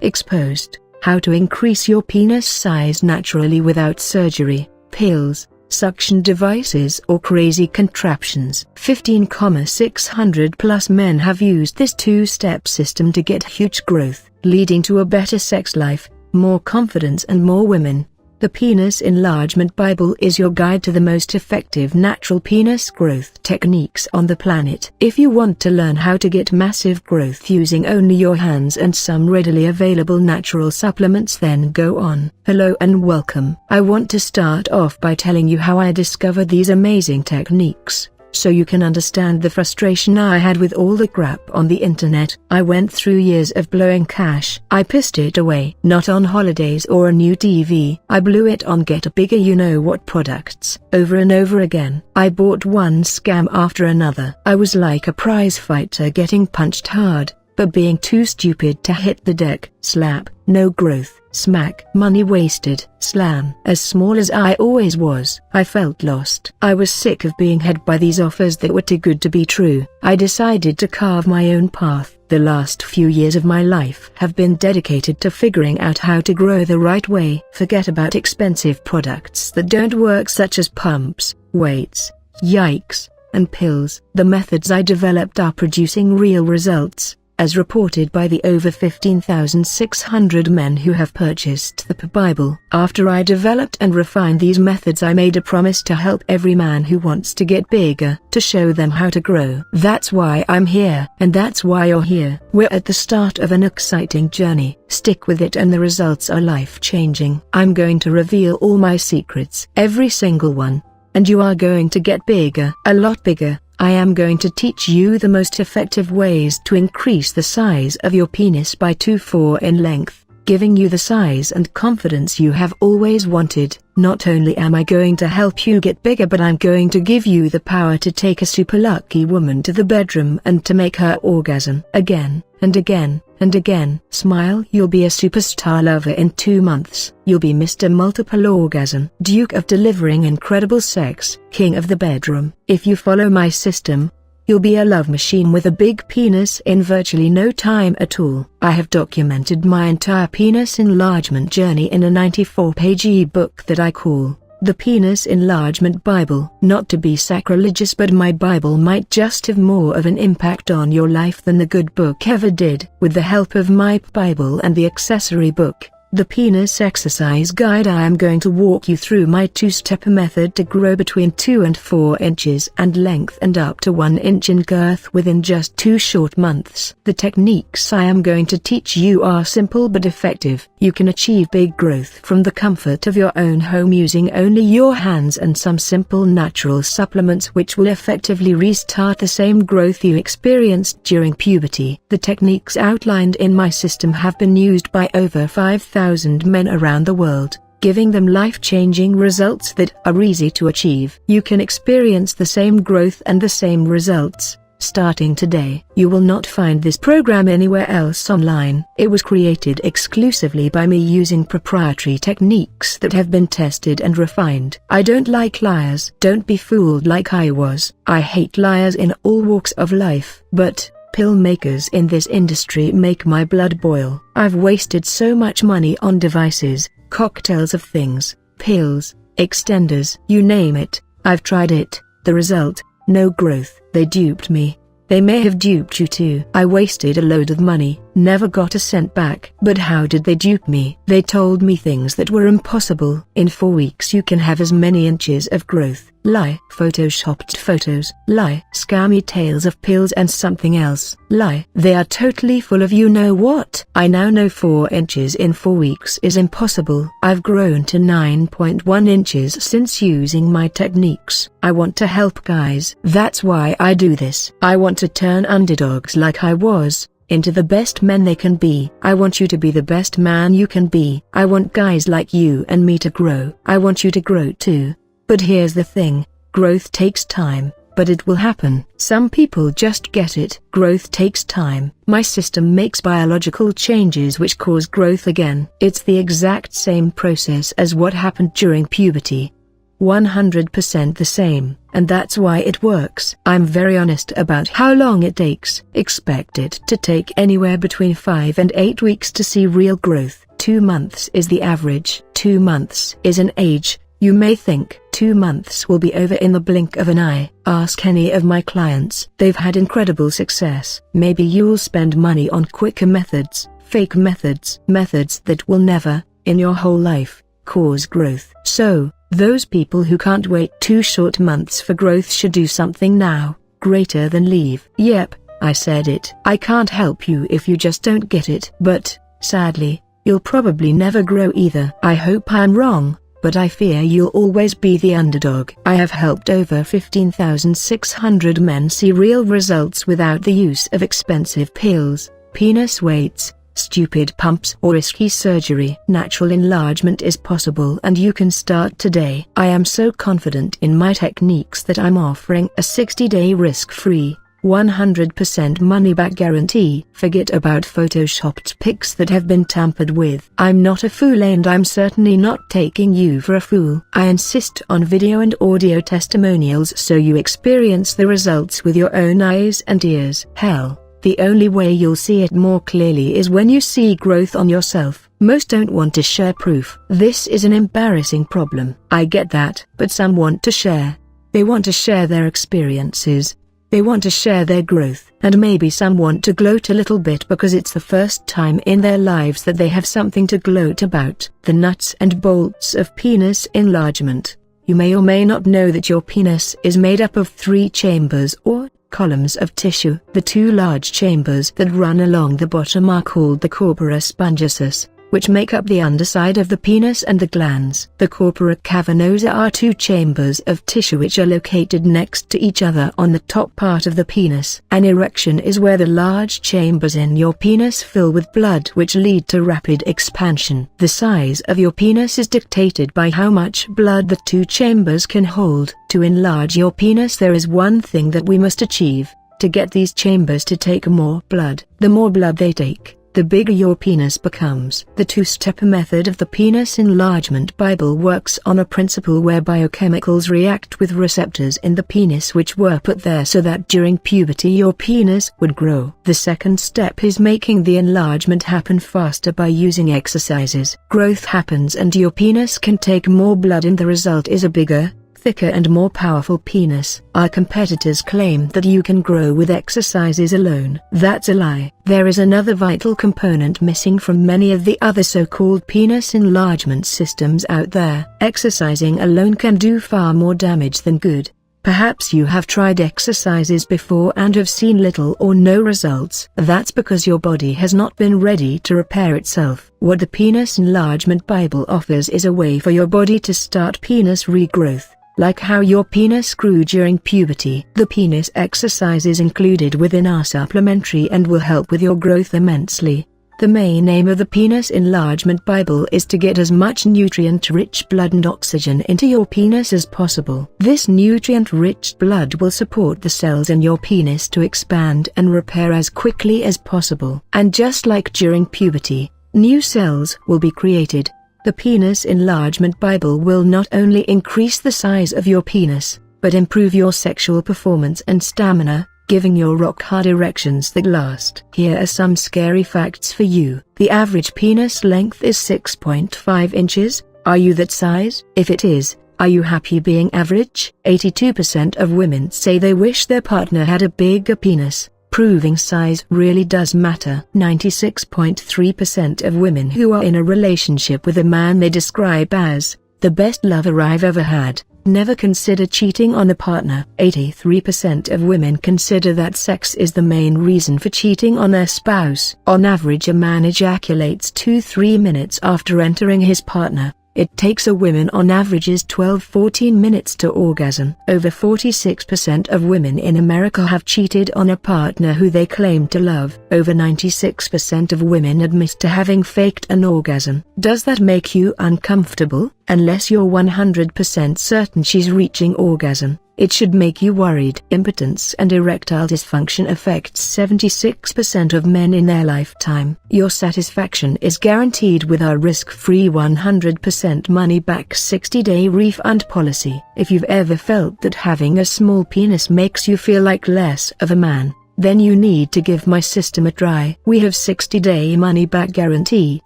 Exposed: how to increase your penis size naturally without surgery, pills, suction devices or crazy contraptions. 15,600 plus men have used this two-step system to get huge growth, leading to a better sex life, more confidence and more women. The Penis Enlargement Bible is your guide to the most effective natural penis growth techniques on the planet. If you want to learn how to get massive growth using only your hands and some readily available natural supplements, then go on. Hello and welcome. I want to start off by telling you how I discovered these amazing techniques, so you can understand the frustration I had with all the crap on the internet. I went through years of blowing cash. I pissed it away, not on holidays or a new TV. I blew it on get bigger you know what products. Over and over again, I bought one scam after another. I was like a prize fighter getting punched hard, but being too stupid to hit the deck. Slap, no growth, smack, money wasted, slam. As small as I always was, I felt lost. I was sick of being had by these offers that were too good to be true. I decided to carve my own path. The last few years of my life have been dedicated to figuring out how to grow the right way. Forget about expensive products that don't work, such as pumps, weights, yikes, and pills. The methods I developed are producing real results, as reported by the over 15,600 men who have purchased the Bible. After I developed and refined these methods, I made a promise to help every man who wants to get bigger, to show them how to grow. That's why I'm here, and that's why you're here. We're at the start of an exciting journey. Stick with it and the results are life-changing. I'm going to reveal all my secrets, every single one, and you are going to get bigger, a lot bigger. I am going to teach you the most effective ways to increase the size of your penis by 2-4 in length, giving you the size and confidence you have always wanted. Not only am I going to help you get bigger, but I'm going to give you the power to take a super lucky woman to the bedroom and to make her orgasm again and again and again. Smile, you'll be a superstar lover in 2 months. You'll be Mr. Multiple Orgasm, Duke of delivering incredible sex, King of the bedroom. If you follow my system, you'll be a love machine with a big penis in virtually no time at all. I have documented my entire penis enlargement journey in a 94-page e-book that I call The Penis Enlargement Bible. Not to be sacrilegious, but my Bible might just have more of an impact on your life than the good book ever did. With the help of my Bible and the accessory book, The Penis Exercise Guide, I am going to walk you through my 2-step method to grow between 2 and 4 inches and length and up to 1 inch in girth within just 2 short months. The techniques I am going to teach you are simple but effective. You can achieve big growth from the comfort of your own home using only your hands and some simple natural supplements, which will effectively restart the same growth you experienced during puberty. The techniques outlined in my system have been used by over 5,000 men around the world, giving them life-changing results that are easy to achieve. You can experience the same growth and the same results starting today. You will not find this program anywhere else online. It was created exclusively by me using proprietary techniques that have been tested and refined. I don't like liars. Don't be fooled like I was. I hate liars in all walks of life, but pill makers in this industry make my blood boil. I've wasted so much money on devices, cocktails of things, pills, extenders, you name it. I've tried it. The result: no growth. They duped me. They may have duped you too. I wasted a load of money, never got a cent back. But how did they dupe me? They told me things that were impossible. In 4 weeks you can have as many inches of growth. Lie. Photoshopped photos. Lie. Scammy tales of pills and something else. Lie. They are totally full of you know what. I now know 4 inches in 4 weeks is impossible. I've grown to 9.1 inches since using my techniques. I want to help guys. That's why I do this. I want to turn underdogs like I was into the best men they can be. I want you to be the best man you can be. I want guys like you and me to grow. I want you to grow too. But here's the thing, growth takes time, but it will happen. Some people just get it. Growth takes time. My system makes biological changes which cause growth again. It's the exact same process as what happened during puberty. 100% the same, and that's why it works. I'm very honest about how long it takes. Expect it to take anywhere between 5 and 8 weeks to see real growth. 2 months is the average. 2 months is an age. You may think 2 months will be over in the blink of an eye. Ask any of my clients. They've had incredible success. Maybe you'll spend money on quicker methods, fake methods, methods that will never, in your whole life, cause growth. So, those people who can't wait 2 short months for growth should do something now, greater than leave. Yep, I said it. I can't help you if you just don't get it. But, sadly, you'll probably never grow either. I hope I'm wrong, but I fear you'll always be the underdog. I have helped over 15,600 men see real results without the use of expensive pills, penis weights, stupid pumps or risky surgery. Natural enlargement is possible and you can start today. I am so confident in my techniques that I'm offering a 60-day risk-free, 100% money-back guarantee. Forget about photoshopped pics that have been tampered with. I'm not a fool and I'm certainly not taking you for a fool. I insist on video and audio testimonials so you experience the results with your own eyes and ears. Hell, the only way you'll see it more clearly is when you see growth on yourself. Most don't want to share proof. This is an embarrassing problem. I get that, but some want to share. They want to share their experiences. They want to share their growth, and maybe some want to gloat a little bit because it's the first time in their lives that they have something to gloat about. The nuts and bolts of penis enlargement. You may or may not know that your penis is made up of 3 chambers or columns of tissue. The 2 large chambers that run along the bottom are called the corpora spongiosum, which make up the underside of the penis and the glans. The corpora cavernosa are 2 chambers of tissue which are located next to each other on the top part of the penis. An erection is where the large chambers in your penis fill with blood which lead to rapid expansion. The size of your penis is dictated by how much blood the 2 chambers can hold. To enlarge your penis there is one thing that we must achieve: to get these chambers to take more blood. The more blood they take, the bigger your penis becomes. The 2-step method of the Penis Enlargement Bible works on a principle where biochemicals react with receptors in the penis which were put there so that during puberty your penis would grow. The second step is making the enlargement happen faster by using exercises. Growth happens and your penis can take more blood and the result is a bigger, thicker and more powerful penis. Our competitors claim that you can grow with exercises alone. That's a lie. There is another vital component missing from many of the other so-called penis enlargement systems out there. Exercising alone can do far more damage than good. Perhaps you have tried exercises before and have seen little or no results. That's because your body has not been ready to repair itself. What the Penis Enlargement Bible offers is a way for your body to start penis regrowth. Like how your penis grew during puberty. The penis exercises included within are supplementary and will help with your growth immensely. The main aim of the Penis Enlargement Bible is to get as much nutrient-rich blood and oxygen into your penis as possible. This nutrient-rich blood will support the cells in your penis to expand and repair as quickly as possible. And just like during puberty, new cells will be created. The Penis Enlargement Bible will not only increase the size of your penis, but improve your sexual performance and stamina, giving you rock-hard erections that last. Here are some scary facts for you. The average penis length is 6.5 inches. Are you that size? If it is, are you happy being average? 82% of women say they wish their partner had a bigger penis. Proving size really does matter. 96.3% of women who are in a relationship with a man they describe as the best lover I've ever had never consider cheating on a partner. 83% of women consider that sex is the main reason for cheating on their spouse. On average, a man ejaculates 2-3 minutes after entering his partner. It takes a woman on average 12-14 minutes to orgasm. Over 46% of women in America have cheated on a partner who they claim to love. Over 96% of women admit to having faked an orgasm. Does that make you uncomfortable? Unless you're 100% certain she's reaching orgasm, It should make you worried. Impotence and erectile dysfunction affects 76% of men in their lifetime. Your satisfaction is guaranteed with our risk-free 100% money-back 60-day refund policy. If you've ever felt that having a small penis makes you feel like less of a man, then you need to give my system a try. We have 60-day money-back guarantee.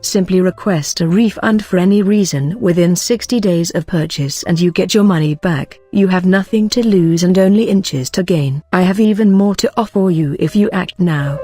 Simply request a refund for any reason within 60 days of purchase and you get your money back. You have nothing to lose and only inches to gain. I have even more to offer you if you act now.